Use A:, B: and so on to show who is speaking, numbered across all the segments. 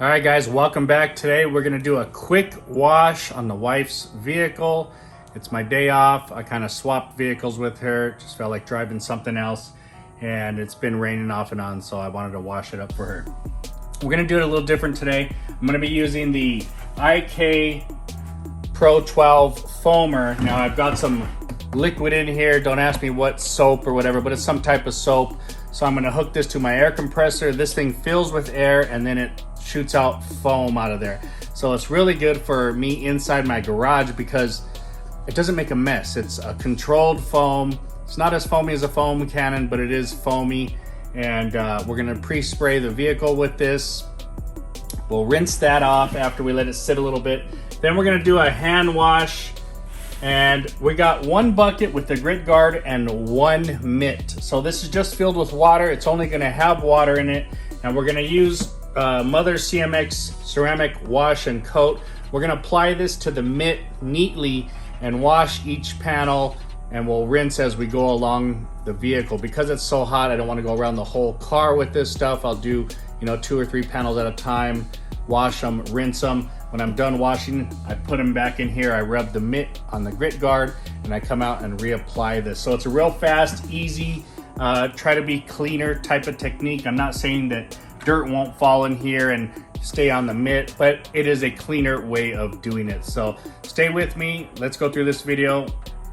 A: All right guys, welcome back. Today we're gonna do a quick wash on the wife's vehicle. It's my day off. I kind of swapped vehicles with her. Just felt like driving something else, and it's been raining off and on, so I wanted to wash it up for her. We're gonna do it a little different today. I'm gonna be using the IK Pro 12 foamer. Now I've got some liquid in here. Don't ask me what soap or whatever, but it's some type of soap. So I'm gonna hook this to my air compressor. This thing fills with air and then it shoots out foam out of there. So it's really good for me inside my garage because it doesn't make a mess. It's a controlled foam. It's not as foamy as a foam cannon, but it is foamy. And we're gonna pre-spray the vehicle with this. We'll rinse that off after we let it sit a little bit. Then we're gonna do a hand wash. And we got one bucket with the grit guard and one mitt. So this is just filled with water. It's only gonna have water in it. And we're gonna use Mother CMX ceramic wash and coat. We're gonna apply this to the mitt neatly and wash each panel, and we'll rinse as we go along the vehicle. Because it's so hot, I don't wanna go around the whole car with this stuff. I'll do 2 or 3 panels at a time, wash them, rinse them. When I'm done washing, I put them back in here. I rub the mitt on the grit guard and I come out and reapply this. So it's a real fast, easy, try to be cleaner type of technique. I'm not saying that dirt won't fall in here and stay on the mitt, but it is a cleaner way of doing it. So stay with me. Let's go through this video.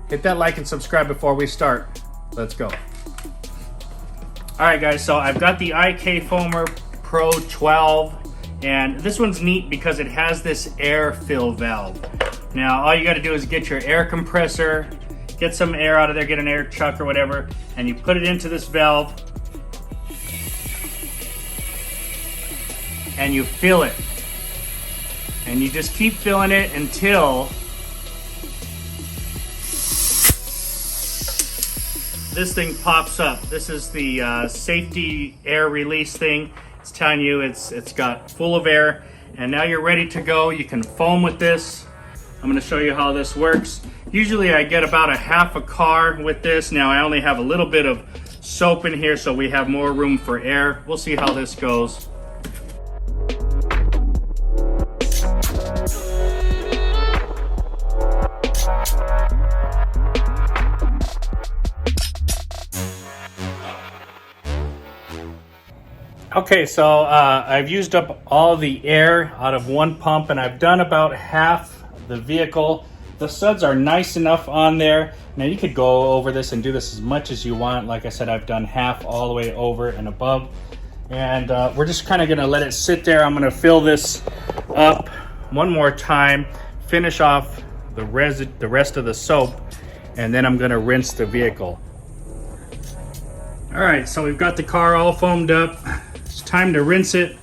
A: Hit that like and subscribe before we start. Let's go. All right guys, so I've got the IK Foamer Pro 12. And this one's neat because it has this air fill valve. Now, all you gotta do is get your air compressor, get some air out of there, get an air chuck or whatever, and you put it into this valve, and you fill it. And you just keep filling it until this thing pops up. This is the safety air release thing. It's telling you it's got full of air, and now you're ready to go. You can foam with this. I'm gonna show you how this works. Usually I get about a half a car with this. Now I only have a little bit of soap in here, so we have more room for air. We'll see how this goes. Okay, so I've used up all the air out of one pump, and I've done about half the vehicle. The suds are nice enough on there. Now you could go over this and do this as much as you want. Like I said, I've done half all the way over and above. And we're just kind of gonna let it sit there. I'm gonna fill this up one more time, finish off the rest of the soap, and then I'm gonna rinse the vehicle. All right, so we've got the car all foamed up. Time to rinse it.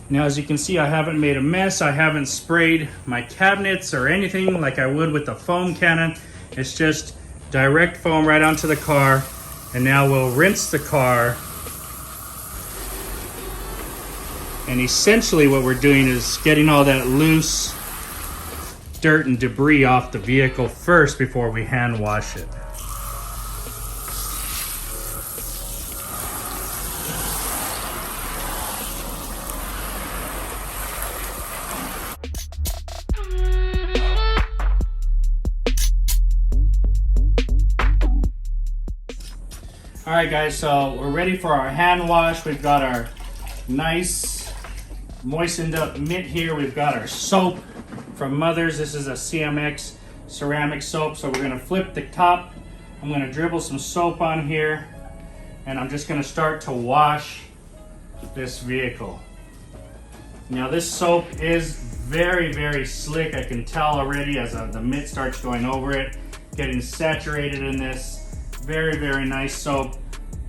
A: Now, as you can see, I haven't made a mess. I haven't sprayed my cabinets or anything like I would with the foam cannon. It's just direct foam right onto the car. And now we'll rinse the car. And essentially what we're doing is getting all that loose dirt and debris off the vehicle first before we hand wash it. All right guys, so we're ready for our hand wash. We've got our nice moistened up mitt here. We've got our soap from Mother's. This is a CMX ceramic soap. So we're gonna flip the top. I'm gonna dribble some soap on here, and I'm just gonna start to wash this vehicle. Now this soap is very, very slick. I can tell already as the mitt starts going over it, getting saturated in this. Very, very nice soap.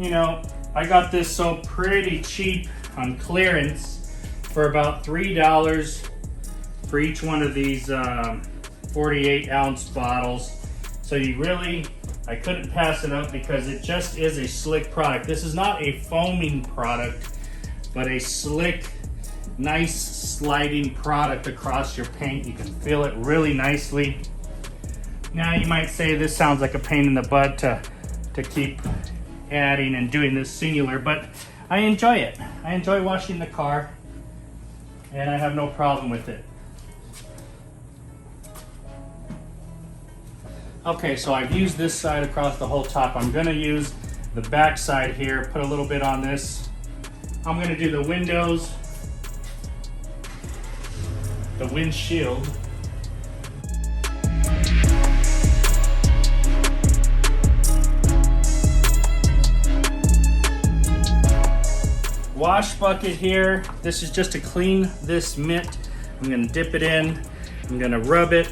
A: I got this soap pretty cheap on clearance for about $3 for each one of these 48 ounce bottles. So I couldn't pass it up because it just is a slick product. This is not a foaming product, but a slick, nice sliding product across your paint. You can feel it really nicely. Now you might say this sounds like a pain in the butt to keep adding and doing this singular, but I enjoy it. I enjoy washing the car. and I have no problem with it. Okay, so I've used this side across the whole top. I'm gonna use the back side here, put a little bit on this. I'm gonna do the windows, the windshield. Wash bucket here. This is just to clean this mitt. I'm gonna dip it in. I'm gonna rub it,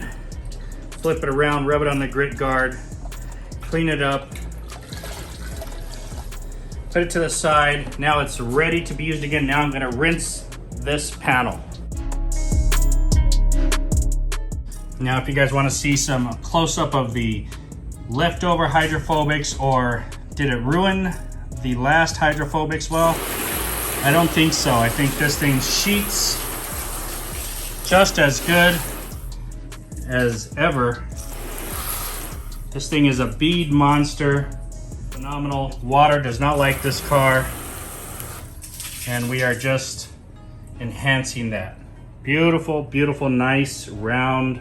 A: flip it around, rub it on the grit guard, clean it up, put it to the side. Now it's ready to be used again. Now I'm gonna rinse this panel. Now if you guys wanna see some close-up of the leftover hydrophobics, or did it ruin the last hydrophobics? Well, I don't think so. I think this thing sheets just as good as ever. This thing is a bead monster. Phenomenal. Water does not like this car. And we are just enhancing that. Beautiful, beautiful, nice, round,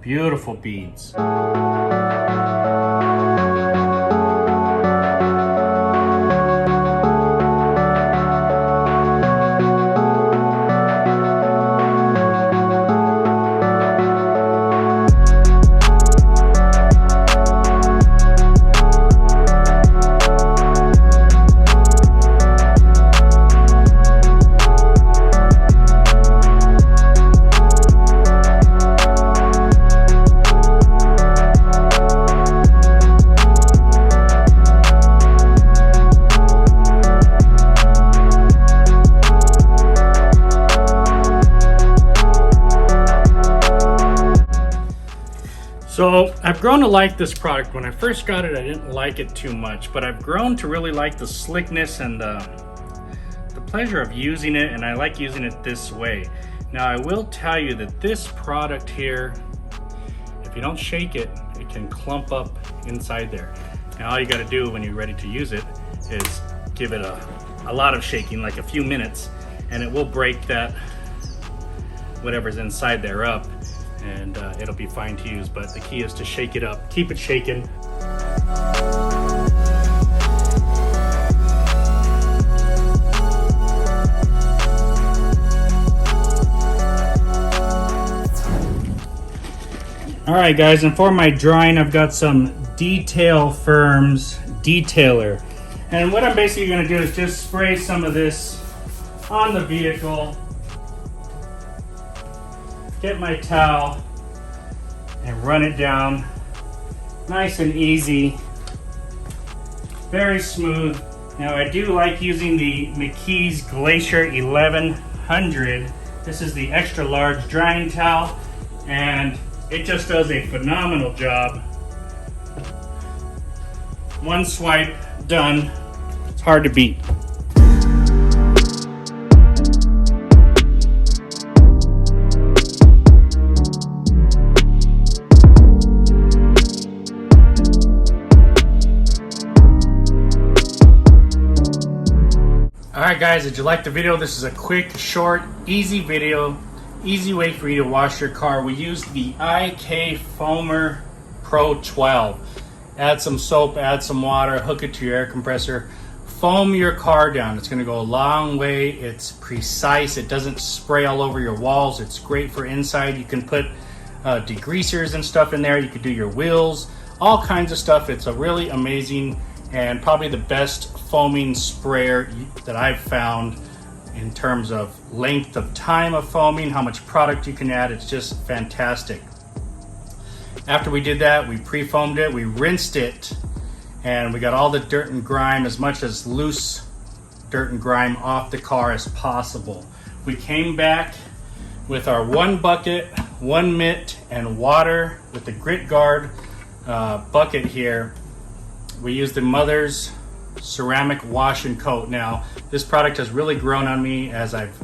A: beautiful beads. So I've grown to like this product. When I first got it, I didn't like it too much, but I've grown to really like the slickness and the pleasure of using it, and I like using it this way. Now I will tell you that this product here, if you don't shake it, it can clump up inside there. Now all you gotta do when you're ready to use it is give it a lot of shaking, like a few minutes, and it will break that whatever's inside there up, and it'll be fine to use. But the key is to shake it up, keep it shaken. All right guys, and for my drying, I've got some Detail Firms Detailer. And what I'm basically gonna do is just spray some of this on the vehicle, get my towel and run it down. Nice and easy, very smooth. Now I do like using the McKee's Glacier 1100. This is the extra large drying towel, and it just does a phenomenal job. One swipe, done. It's hard to beat. Alright guys, did you like the video? This is a quick, short, easy video. Easy way for you to wash your car. We used the IK FOAMER Pro 12. Add some soap, add some water, hook it to your air compressor. Foam your car down. It's gonna go a long way. It's precise. It doesn't spray all over your walls. It's great for inside. You can put degreasers and stuff in there. You could do your wheels, all kinds of stuff. It's a really amazing and probably the best foaming sprayer that I've found in terms of length of time of foaming, how much product you can add. It's just fantastic. After we did that, we pre-foamed it, we rinsed it, and we got all the dirt and grime, as much as loose dirt and grime, off the car as possible. We came back with our one bucket, one mitt, and water with the grit guard bucket here. We used the Mother's ceramic wash and coat. Now this product has really grown on me as I've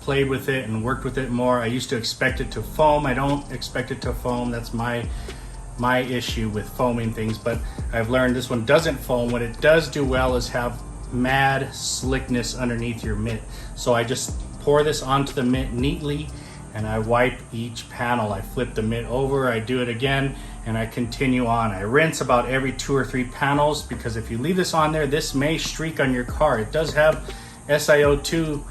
A: played with it and worked with it more. I used to expect it to foam. I don't expect it to foam. That's my issue with foaming things, but I've learned this one doesn't foam. What it does do well is have mad slickness underneath your mitt. So I just pour this onto the mitt neatly, and I wipe each panel. I flip the mitt over, I do it again, and I continue on. I rinse about every 2 or 3 panels, because if you leave this on there, this may streak on your car. It does have SiO2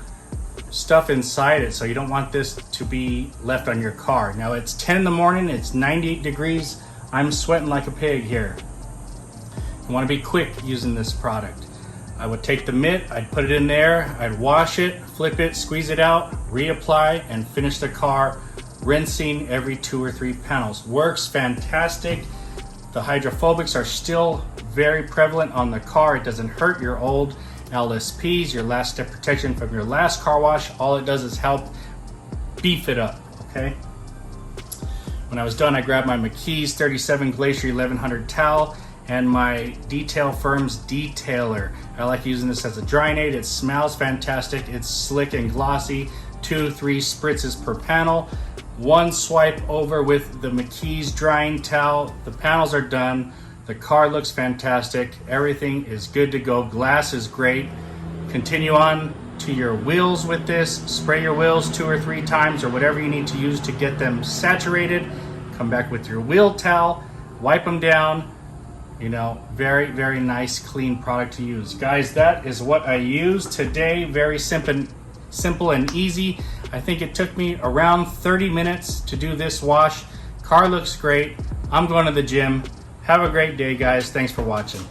A: stuff inside it, so you don't want this to be left on your car. Now it's 10 in the morning, it's 98 degrees. I'm sweating like a pig here. You want to be quick using this product. I would take the mitt, I'd put it in there, I'd wash it, flip it, squeeze it out, reapply, and finish the car, rinsing every 2 or 3 panels. Works fantastic. The hydrophobics are still very prevalent on the car. It doesn't hurt your old LSPs, your last step protection from your last car wash. All it does is help beef it up, okay? When I was done, I grabbed my McKee's 37 Glacier 1100 towel and my Detail Firms detailer. I like using this as a drying aid. It smells fantastic. It's slick and glossy. 2-3 spritzes per panel. 1 swipe over with the McKee's drying towel. The panels are done. The car looks fantastic. Everything is good to go. Glass is great. Continue on to your wheels with this. Spray your wheels 2 or 3 times or whatever you need to use to get them saturated. Come back with your wheel towel. Wipe them down. You know, very, very nice, clean product to use. Guys, that is what I used today. Very simple and easy. I think it took me around 30 minutes to do this wash. Car looks great. I'm going to the gym. Have a great day, guys. Thanks for watching.